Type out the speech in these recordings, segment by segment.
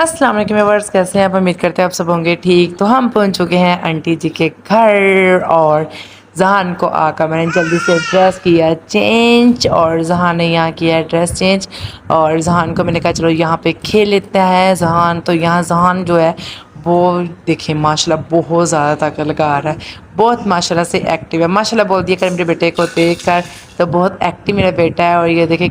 अस्सलाम वालेकुम व्यूअर्स, कैसे हैं आप? उम्मीद करते हैं आप सब होंगे ठीक। तो हम पहुंच चुके हैं आंटी जी के घर और जहान को आकर मैंने जल्दी से ड्रेस किया चेंज और जहान ने यहाँ किया ड्रेस चेंज और जहान को मैंने कहा चलो यहाँ पे खेल लेता है जहान। तो यहाँ जहान जो है वो देखिए माशाल्लाह बहुत ज़्यादा ताकत लगा रहा है, बहुत माशाल्लाह से एक्टिव है। माशाल्लाह बोल दिया कर मेरे बेटे को देख कर, तो बहुत एक्टिव मेरा बेटा है। और ये देखिए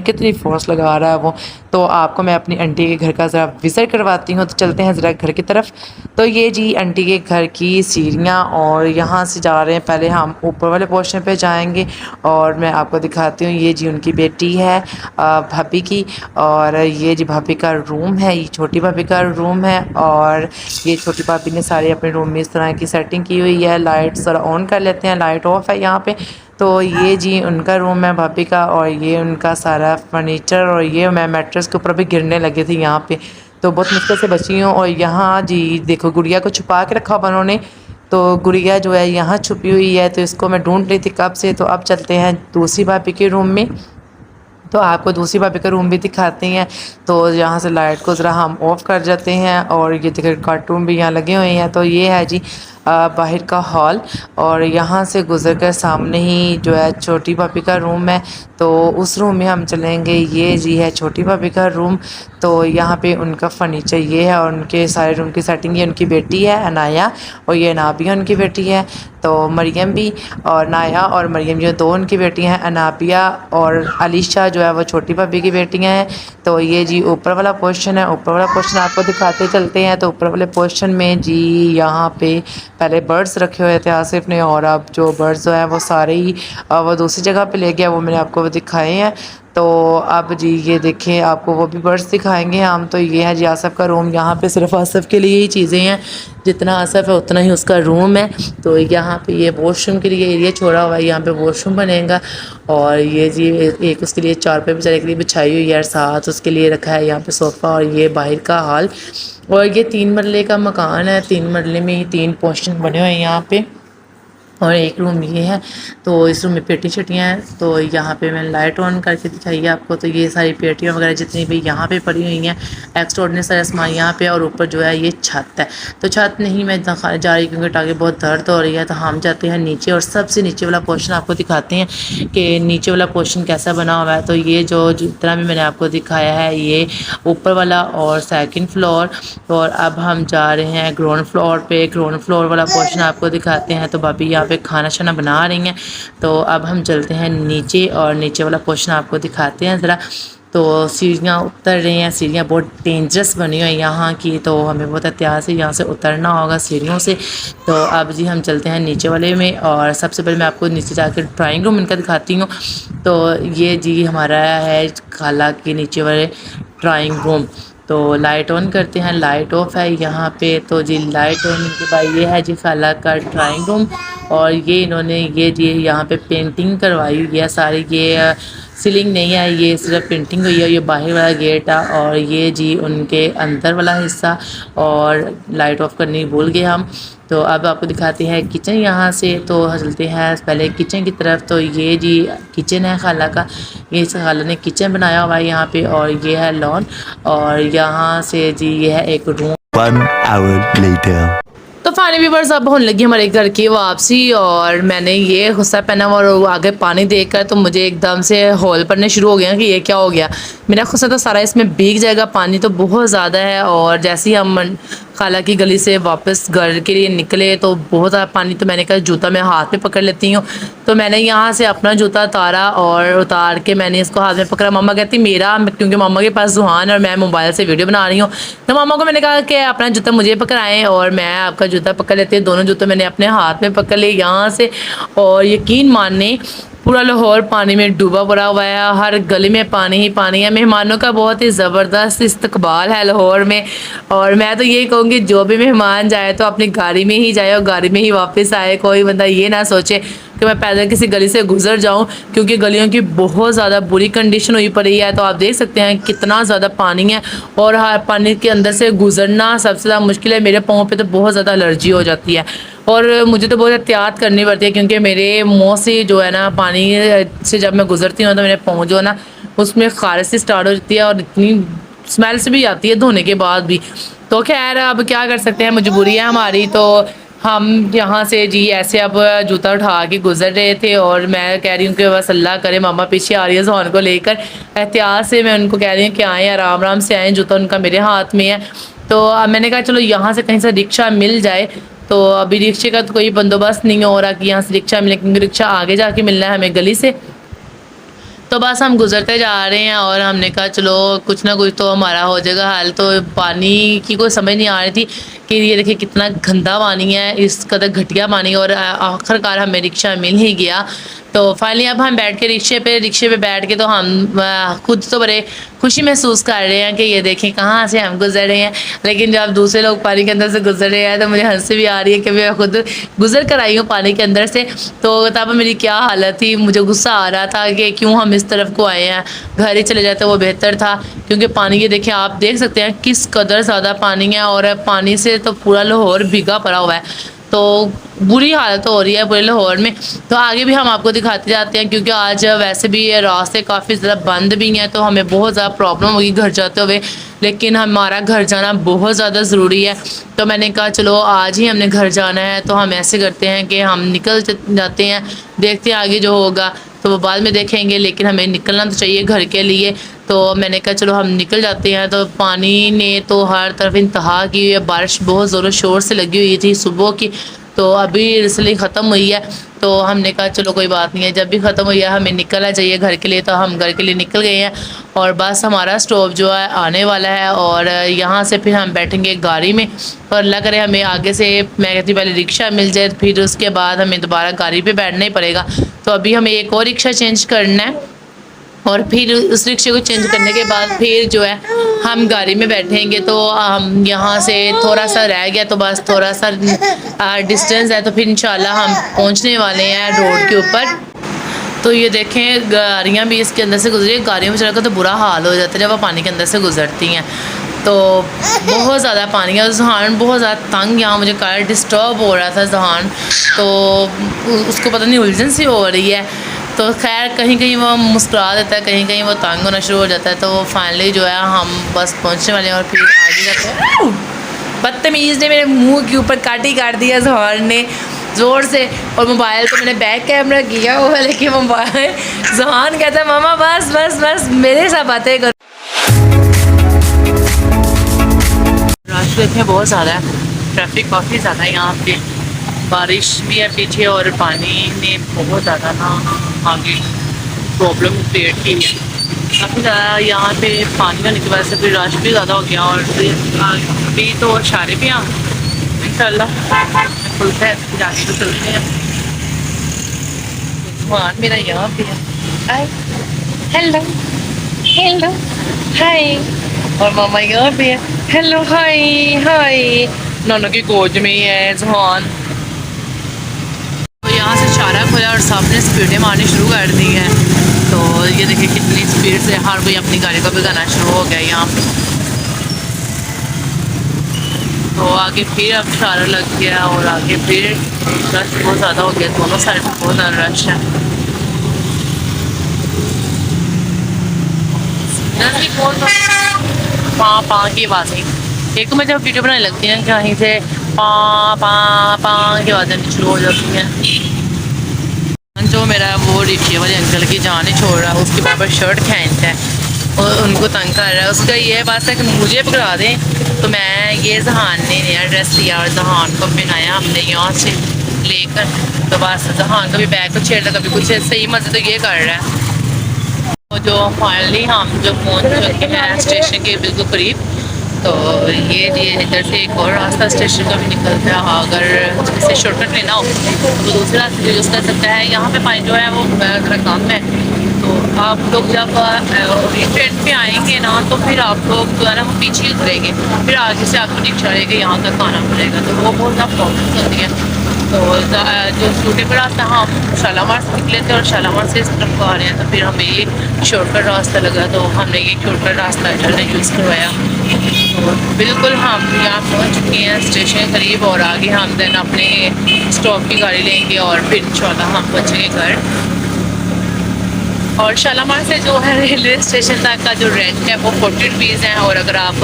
कितनी फोर्स लगा रहा है वो। तो आपको मैं अपनी आंटी के घर का ज़रा विज़िट करवाती हूँ। तो चलते हैं ज़रा घर की तरफ। तो ये जी आंटी के घर की सीढ़ियाँ और यहाँ से जा रहे हैं, पहले हम ऊपर वाले पोर्शन पे जाएंगे और मैं आपको दिखाती हूँ। ये जी उनकी बेटी है भाभी की, और ये जी भाभी का रूम है, ये छोटी भाभी का रूम है। और ये छोटी भाभी ने सारे अपने रूम में इस तरह की सेटिंग की हुई है। लाइट ज़रा ऑन कर लेते हैं, लाइट ऑफ है यहाँ पे। तो ये जी उनका रूम है भाभी का, और ये उनका सारा फर्नीचर। और ये मैं मैट्रेस के ऊपर भी गिरने लगी थी यहाँ पे, तो बहुत मुश्किल से बची हूँ। और यहाँ जी देखो गुड़िया को छुपा के रखा उन्होंने, तो गुड़िया जो है यहाँ छुपी हुई है, तो इसको मैं ढूंढ रही थी कब से। तो अब चलते हैं दूसरी भाभी के रूम में, तो आपको दूसरी भाभी का रूम भी दिखाते हैं। तो यहाँ से लाइट को ज़रा हम ऑफ़ कर जाते हैं और ये देखिए कार्टून भी यहाँ लगे हुए हैं। तो ये है जी बाहर का हॉल, और यहाँ से गुजर कर सामने ही जो है छोटी भाभी का रूम है, तो उस रूम में हम चलेंगे। ये जी है छोटी भाभी का रूम। तो यहाँ पे उनका फर्नीचर ये है, और उनके सारे रूम की सेटिंग ये उनकी बेटी है अनाया, और ये नाबिया उनकी बेटी है। तो मरियम भी, और नाया और मरियम जो दो उनकी बेटियां हैं। अनाबिया और अलीशा जो है वो छोटी भाभी की बेटियां हैं। तो ये जी ऊपर वाला पोर्शन है, ऊपर वाला पोर्शन आपको दिखाते चलते हैं। तो ऊपर वाले पोर्शन में जी यहाँ पे पहले बर्ड्स रखे हुए थे आसिफ ने, और अब जो बर्ड्स जो हैं वो सारे ही वो दूसरी जगह पे ले गया, वो मैंने आपको दिखाए हैं। तो अब जी ये देखें, आपको वो भी बर्ड्स दिखाएंगे हम। तो ये है जी आसफ़ का रूम। यहाँ पे सिर्फ आसफ़ के लिए ही चीज़ें हैं, जितना आसफ़ है उतना ही उसका रूम है। तो यहाँ पे ये वॉशरूम के लिए एरिया छोड़ा हुआ है, यहाँ पे वॉशरूम बनेगा। और ये जी एक उसके लिए चारपाई बेचारे के लिए बिछाई हुई है, साथ उसके लिए रखा है यहाँ पे सोफ़ा। और ये बाहर का हॉल, और ये 3 मरले का मकान है। 3 मरले में ही 3 पोर्शन बने हुए हैं यहाँ पे, और एक रूम ये है। तो इस रूम में पेटी शटियाँ हैं। तो यहाँ पे मैंने लाइट ऑन करके दिखाई है आपको। तो ये सारी पेटियाँ वगैरह जितनी भी यहाँ पे पड़ी हुई हैं, एक्स्ट्राऑर्डिनरी सारा सामान यहाँ पे। और ऊपर जो है ये छत है, तो छत नहीं मैं इतना जा रही क्योंकि टाँगे बहुत दर्द हो रही है। तो हम जाते हैं नीचे, और सबसे नीचे वाला पोर्शन आपको दिखाते हैं कि नीचे वाला पोर्शन कैसा बना हुआ है। तो ये जो जितना भी मैंने आपको दिखाया है ये ऊपर वाला और सेकेंड फ्लोर। और अब हम जा रहे हैं ग्राउंड फ्लोर पे। ग्राउंड फ्लोर वाला पोर्शन आपको दिखाते हैं। तो भाभी यहाँ पे खाना शाना बना रही हैं। तो अब हम चलते हैं नीचे, और नीचे वाला पोर्शन आपको दिखाते हैं ज़रा। तो सीढ़ियाँ उतर रही हैं, सीढ़ियाँ बहुत डेंजरस बनी हुई हैं यहाँ की, तो हमें बहुत एहतियात से यहाँ से उतरना होगा सीढ़ियों से। तो अब जी हम चलते हैं नीचे वाले में, और सबसे पहले मैं आपको नीचे जाकर ड्राइंग रूम इनका दिखाती हूँ। तो ये जी हमारा है खाला के नीचे वाले ड्राइंग रूम। तो लाइट ऑन करते हैं, लाइट ऑफ है यहाँ पे। तो जी लाइट ऑन के बाद ये है जी खाला का ड्राइंग रूम। और ये इन्होंने ये जी यहाँ पे पेंटिंग करवाई हुई है सारी। ये सीलिंग नहीं है, ये सिर्फ पेंटिंग हुई है। ये बाहर वाला गेट है, और ये जी उनके अंदर वाला हिस्सा। और लाइट ऑफ करनी भूल गए हम। तो अब आपको दिखाते हैं किचन यहाँ से। तो चलते हैं पहले किचन की तरफ। तो ये जी किचन है खाला का, ये खाला ने किचन बनाया हुआ है यहाँ पे। और ये है लॉन, और यहाँ से जी ये है एक रूम। 1 hour later. तो फाइनली व्यूअर्स अब होने लगी हमारे घर की वापसी, और मैंने ये गुस्सा पहना और आगे पानी देखकर तो मुझे एकदम से हौल पड़ने शुरू हो गया कि ये क्या हो गया। मेरा गुस्सा तो सारा इसमें भीग जाएगा, पानी तो बहुत ज़्यादा है। और जैसे ही हम खाला की गली से वापस घर के लिए निकले तो बहुत ज़्यादा पानी। तो मैंने कहा जूता मैं हाथ में पकड़ लेती हूँ। तो मैंने यहाँ से अपना जूता उतारा, और उतार के मैंने इसको हाथ में पकड़ा। मम्मा कहती मेरा, क्योंकि मम्मा के पास जुहान और मैं मोबाइल से वीडियो बना रही हूँ। तो मम्मा को मैंने कहा कि अपना जूता मुझे पकड़ाएं, और मैं आपका जूता पकड़ लेते हैं। दोनों जूते मैंने अपने हाथ में पकड़ लिए यहाँ से। और यकीन मानने पूरा लाहौर पानी में डूबा पड़ा हुआ है, हर गली में पानी ही पानी है। मेहमानों का बहुत ही ज़बरदस्त इस्तकबाल है लाहौर में। और मैं तो यही कहूँगी जो भी मेहमान जाए तो अपनी गाड़ी में ही जाए और गाड़ी में ही वापस आए। कोई बंदा ये ना सोचे कि मैं पैदल किसी गली से गुजर जाऊं, क्योंकि गलियों की बहुत ज़्यादा बुरी कंडीशन हुई पड़ी है। तो आप देख सकते हैं कितना ज़्यादा पानी है, और हर पानी के अंदर से गुजरना सबसे ज़्यादा मुश्किल है। मेरे पाँव पे तो बहुत ज़्यादा एलर्जी हो जाती है, और मुझे तो बहुत एहतियात करनी पड़ती है, क्योंकि मेरे मुँह से जो है ना पानी से जब मैं गुजरती हूँ तो मेरे पाँव जो है ना उसमें खारिश से स्टार्ट हो जाती है, और इतनी स्मेल से भी आती है धोने के बाद भी। तो खैर अब क्या कर सकते हैं, मजबूरी है हमारी। तो हम यहाँ से जी ऐसे अब जूता उठा के गुजर रहे थे और मैं कह रही हूँ कि बस अल्लाह करे, मामा पीछे आ रही है जहान को लेकर। एहतियात से मैं उनको कह रही हूँ कि आएँ, आराम आराम से आएँ, जूता उनका मेरे हाथ में है। तो अब मैंने कहा चलो यहाँ से कहीं से रिक्शा मिल जाए। तो अभी रिक्शे का तो कोई बंदोबस्त नहीं हो रहा कि यहाँ से रिक्शा मिले, क्योंकि रिक्शा आगे जाके मिलना है हमें गली से। तो बस हम गुजरते जा रहे हैं और हमने कहा चलो कुछ ना कुछ तो हमारा हो जाएगा हल। तो पानी की कोई समझ नहीं आ रही थी कि ये देखिए कितना गंदा पानी है, इस कदर घटिया पानी। और आखिरकार हमें रिक्शा मिल ही गया। तो फाइनली अब हम बैठ के रिक्शे पे बैठ के तो हम खुद तो बड़े खुशी महसूस कर रहे हैं कि ये देखें कहाँ से हम गुजर रहे हैं। लेकिन जब दूसरे लोग पानी के अंदर से गुजर रहे हैं तो मुझे हंसी भी आ रही है कि मैं खुद गुजर कर आई हूँ पानी के अंदर से। तो तब मेरी क्या हालत थी, मुझे गुस्सा आ रहा था कि क्यों हम इस तरफ को आए हैं, घर ही चले जाते वो बेहतर था। क्योंकि पानी ये देखें, आप देख सकते हैं किस कदर ज़्यादा पानी है और पानी से तो पूरा लाहौर भीगा पड़ा हुआ है। तो बुरी हालत हो रही है पूरे लाहौर में। तो आगे भी हम आपको दिखाते जाते हैं, क्योंकि आज वैसे भी ये रास्ते काफ़ी ज़्यादा बंद भी हैं, तो हमें बहुत ज़्यादा प्रॉब्लम होगी घर जाते हुए। लेकिन हमारा घर जाना बहुत ज़्यादा ज़रूरी है। तो मैंने कहा चलो आज ही हमने घर जाना है, तो हम ऐसे करते हैं कि हम निकल जाते हैं, देखते हैं आगे जो होगा तो वो बाद में देखेंगे, लेकिन हमें निकलना तो चाहिए घर के लिए। तो मैंने कहा चलो हम निकल जाते हैं। तो पानी ने तो हर तरफ इंतहा की हुई है, बारिश बहुत ज़ोरों शोर से लगी हुई थी सुबह की। तो अभी इसलिए ख़त्म हुई है। तो हमने कहा चलो कोई बात नहीं है, जब भी ख़त्म हुई है हमें निकलना चाहिए घर के लिए। तो हम घर के लिए निकल गए हैं और बस हमारा स्टॉप जो है आने वाला है और यहाँ से फिर हम बैठेंगे गाड़ी में। और अल्लाह करे हमें आगे से, मैं कहती पहले रिक्शा मिल जाए, फिर उसके बाद हमें दोबारा गाड़ी पे बैठना ही पड़ेगा। तो अभी हमें एक और रिक्शा चेंज करना है और फिर उस रिक्शे को चेंज करने के बाद फिर जो है हम गाड़ी में बैठेंगे। तो हम यहाँ से थोड़ा सा रह गया, तो बस थोड़ा सा डिस्टेंस है, तो फिर इंशाल्लाह हम पहुँचने वाले हैं रोड के ऊपर। तो ये देखें गाड़ियाँ भी इसके अंदर से गुजरी, गाड़ियों में चढ़कर तो बुरा हाल हो जाता है जब वो पानी के अंदर से गुजरती हैं। तो बहुत ज़्यादा पानी है। जहान बहुत ज़्यादा तंग यहाँ मुझे कार डिस्टर्ब हो रहा था जहान, तो उसको पता नहीं उलझन सी हो रही है। तो खैर कहीं कहीं वो मुस्कुरा देता है, कहीं कहीं वो तंग होना शुरू हो जाता है। तो फाइनली जो है हम बस पहुँचने वाले हैं और फिर आगे जाते हैं। बदतमीज़ ने मेरे मुंह के ऊपर काटी काट दिया जहान ने ज़ोर से। और मोबाइल को मैंने बैक कैमरा किया हुआ है, लेकिन मोबाइल जहान कहता है मामा बस बस बस मेरे साथ बातें करो। रश देखें बहुत ज़्यादा है, ट्रैफिक काफ़ी ज़्यादा है यहाँ पे, बारिश भी है पीछे और पानी ने बहुत ज़्यादा ना आगे प्रॉब्लम क्रिएट की है। काफ़ी ज़्यादा यहाँ पे पानी होने की वजह से फिर रश भी ज़्यादा हो गया। और अभी तो इशारे भी हैं, इंशाल्लाह खुलता है फिर आगे तो चलते हैं। मान मेरा यहाँ पे है, हाय हेलो हेलो हाय, और मामा यहाँ पे है, हेलो हाय हाय। नोनो की गोद में ही है जहान। तो यहाँ से इशारा खोला और सबने स्पीडें मारनी शुरू कर दी हैं। तो ये देखिए कितनी स्पीड से हर कोई अपनी गाड़ी को भगाना शुरू हो गया यहाँ पे। तो आगे फिर अब इशारा लग गया और आगे फिर रश बहुत ज़्यादा हो गया, दोनों साइड में बहुत ज़्यादा रश है। पा पा की आवाज़ें, एक तो मैं जब वीडियो बनाने लगती हैं कहीं से पा पा पा की आवाज़ें शुरू हो जाती हैं। जो मेरा वो रिक्शे वाले अंकल की जान नहीं छोड़ रहा, उसके पापा शर्ट खींचता है और उनको तंग कर रहा है। उसका ये बात है कि मुझे पकड़ा दें। तो मैं ये जहान ने नया ड्रेस लिया और जहान को पहनाया हमने यहाँ से लेकर। तो बस जहान कभी बैग को छेड़ता कभी कुछ, सही मज़े तो ये कर रहा है। तो जो फाइनली हम जो पहुँच चुके हैं स्टेशन के बिल्कुल करीब। तो ये इधर से एक और रास्ता स्टेशन का भी निकलता है, अगर इसे शॉर्टकट लेना हो तो दूसरे रास्ते यूज़ कर सकता है। यहाँ पे पानी जो है वो थोड़ा कम है। तो आप लोग जब ट्रेन पे आएंगे ना तो फिर आप लोग जो है ना वो पीछे ही उतरेंगे, फिर आगे से आपको रिक्शा लेके यहाँ तक आना पड़ेगा। तो वो बहुत ज़्यादा प्रॉब्लम होती है। तो जो सूटेबल रास्ता हम शालामार से निकले थे और शालामार से इस तरफ को आ रहे हैं, तो फिर हमें ये शॉर्टकट रास्ता लगा तो हमने ये शॉर्टकट रास्ता जो है यूज़ करवाया। तो बिल्कुल हम यहाँ पहुँच चुके हैं स्टेशन के करीब और आगे हम देन अपने स्टॉप की गाड़ी लेंगे और फिर इंशाल्लाह हम पहुँचेंगे घर। और शालामार से जो है रेलवे स्टेशन तक का जो रेंट है वो 40 रुपीज़ है, और अगर आप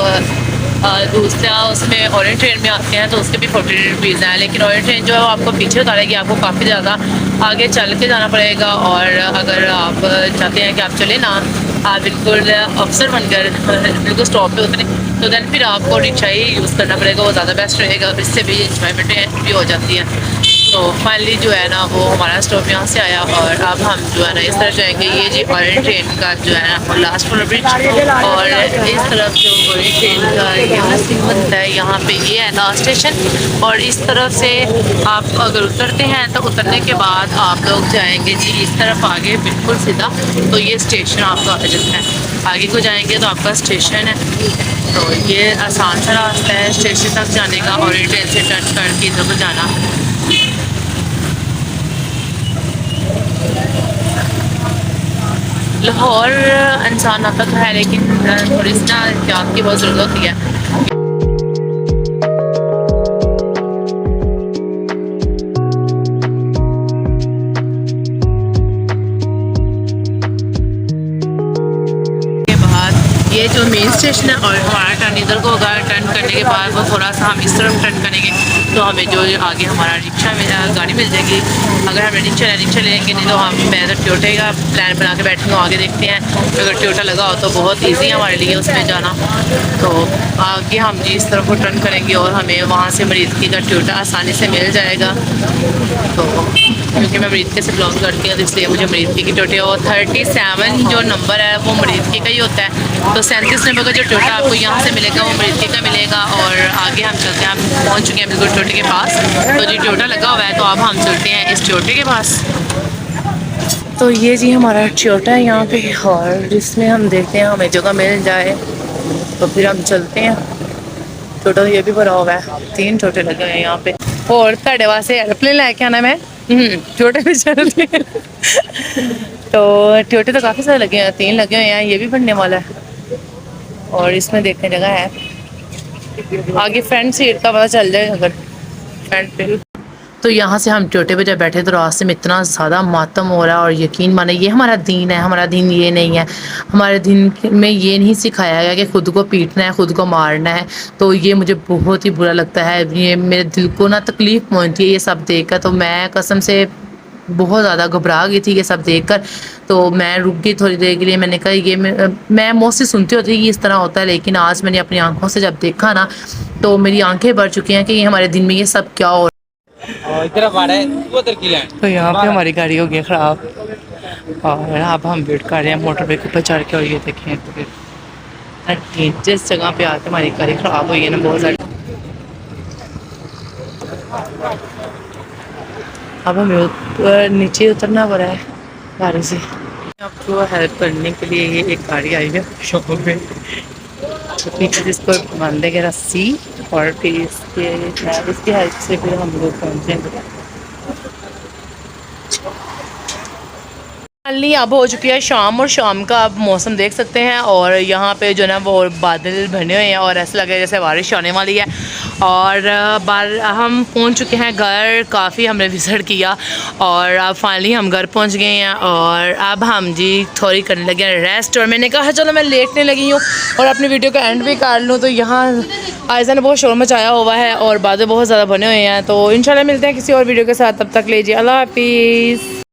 दूसरा उसमें ऑरेंज ट्रेन में आते हैं तो उसके भी 40 रुपीज़ हैं। लेकिन ऑरेंज ट्रेन जो है वो आपको पीछे उतारेगी, आपको काफ़ी ज़्यादा आगे चल के जाना पड़ेगा। और अगर आप चाहते हैं कि आप चले ना, आप बिल्कुल अफसर बनकर बिल्कुल स्टॉप पे उतरे, तो देन फिर आपको रिक्शा ही यूज़ करना पड़ेगा, वो ज़्यादा बेस्ट रहेगा। इससे भी इंजॉयमेंट भी हो जाती है। तो फाइनली जो है ना वो हमारा स्टॉप यहाँ से आया, और अब हम जो है ना इस तरफ जाएंगे। ये जी ऑरेंज ट्रेन का जो है ना लास्ट फ्लोर ब्रिज, और इस तरफ जो ऑरेंज ट्रेन का यहाँ से बनता है, यहाँ पे ये है लास्ट स्टेशन। और इस तरफ से आप अगर उतरते हैं तो उतरने के बाद आप लोग जाएंगे जी इस तरफ आगे बिल्कुल सीधा, तो ये स्टेशन आपका आ जाता है। आगे को जाएंगे तो आपका स्टेशन है। तो ये आसान सा रास्ता है स्टेशन तक जाने का, ऑरेंज ट्रेन से टच करके इधर को जाना। लाहौर इंसान आता तो है, लेकिन थोड़ी सी ना एहतियात की बहुत ज़रूरत होती है। ये जो मेन स्टेशन है, और हमारा टर्न इधर को होगा। टर्न करने के बाद वो थोड़ा सा हम इस तरफ टर्न करेंगे तो हमें जो आगे हमारा रिक्शा में गाड़ी मिल जाएगी। अगर हमें रिक्शा लेंगे, नहीं तो मैं तो टोयोटा का प्लान बना के बैठे हूँ। आगे देखते हैं, अगर टोयोटा लगा हो तो बहुत ईजी है हमारे लिए उसमें जाना। तो आगे हम जी इस तरफ को टर्न करेंगे और हमें वहाँ से मरीदकी का टोयोटा आसानी से मिल जाएगा। तो क्योंकि मैं मरीदकी से बिलोंग करती हूँ, तो इसलिए मुझे मरीदकी की टोयोटा, और 37 जो नंबर है वो मरीदकी का ही होता है। तो 37 नंबर का जो टोयोटा आपको यहाँ से मिलेगा वो मरीदकी का मिलेगा। और आगे हम चलते हैं, हम पहुँच चुके हैं बिल्कुल टोयोटे के पास। तो जो टोयोटा लगा हुआ है, तो अब हम चलते हैं इस टोयोटे के पास। तो ये जी हमारा टोयोटा है यहाँ पे, और इसमें हम देखते हैं हमें जगह मिल जाए तो फिर हम चलते हैं। टोयोटा ये भी भरा हुआ है, 3 टोयोटे लगे हुए हैं यहाँ पे। और ਤੁਹਾਡੇ वास्ते एयरप्लेन लेके आना मैं टोयोटे पे चलते हैं। तो टोयोटे तो काफ़ी सारे लगे हैं, 3 लगे हुए हैं, ये भी बनने वाला है। और इसमें देखने जगह है, आगे फ्रंट सीट का पता चल जाएगा अगर फ्रंट पे। तो यहाँ से हम टोयोटे पे जब बैठे तो रास्ते में इतना ज़्यादा मातम हो रहा है, और यकीन माने ये हमारा दीन है, हमारा दीन ये नहीं है। हमारे दीन में ये नहीं सिखाया गया कि ख़ुद को पीटना है, ख़ुद को मारना है। तो ये मुझे बहुत ही बुरा लगता है, ये मेरे दिल को ना तकलीफ़ पहुँचती है ये सब देख कर। तो मैं कसम से बहुत ज़्यादा घबरा गई थी ये सब देखकर। तो मैं रुक गई थोड़ी देर के लिए, मैंने कहा ये मैं मोस्टली सुनती होती कि इस तरह होता है, लेकिन आज मैंने अपनी आंखों से जब देखा ना तो मेरी आंखें भर चुकी हैं कि ये हमारे दिन में ये सब क्या हो। तो यहाँ पे हमारी गाड़ी हो गई ख़राब, और अब हम वेट कर रहे हैं मोटरवे के ऊपर चढ़ के। और ये देखें तो जिस जगह पे आके हमारी गाड़ी ख़राब हुई है ना बहुत ज़्यादा। अब हमें नीचे उतरना पड़ा है गाड़ी से। आपको हेल्प करने के लिए ये एक गाड़ी आई है शॉप में, पीछे जिसको बांधेंगे रस्सी, और फिर इसकी हेल्प से फिर हम लोग पहुँचेंगे। फाइनली अब हो चुकी है शाम, और शाम का आप मौसम देख सकते हैं। और यहाँ पे जो है वो बादल बने हुए हैं, और ऐसा लग रहा है जैसे बारिश आने वाली है। और हम पहुँच चुके हैं घर, काफ़ी हमने विजिट किया, और अब फाइनली हम घर पहुँच गए हैं। और अब हम जी थोड़ी करने लगे हैं रेस्ट, और मैंने कहा चलो मैं लेटने लगी हूँ और अपनी वीडियो का एंड भी कर लूँ। तो यहाँ आयजा ने बहुत शोर मचाया हुआ है, और बादल बहुत ज़्यादा बने हुए हैं। तो इंशाल्लाह मिलते हैं किसी और वीडियो के साथ, तब तक लीजिए अल्लाह हाफिज़।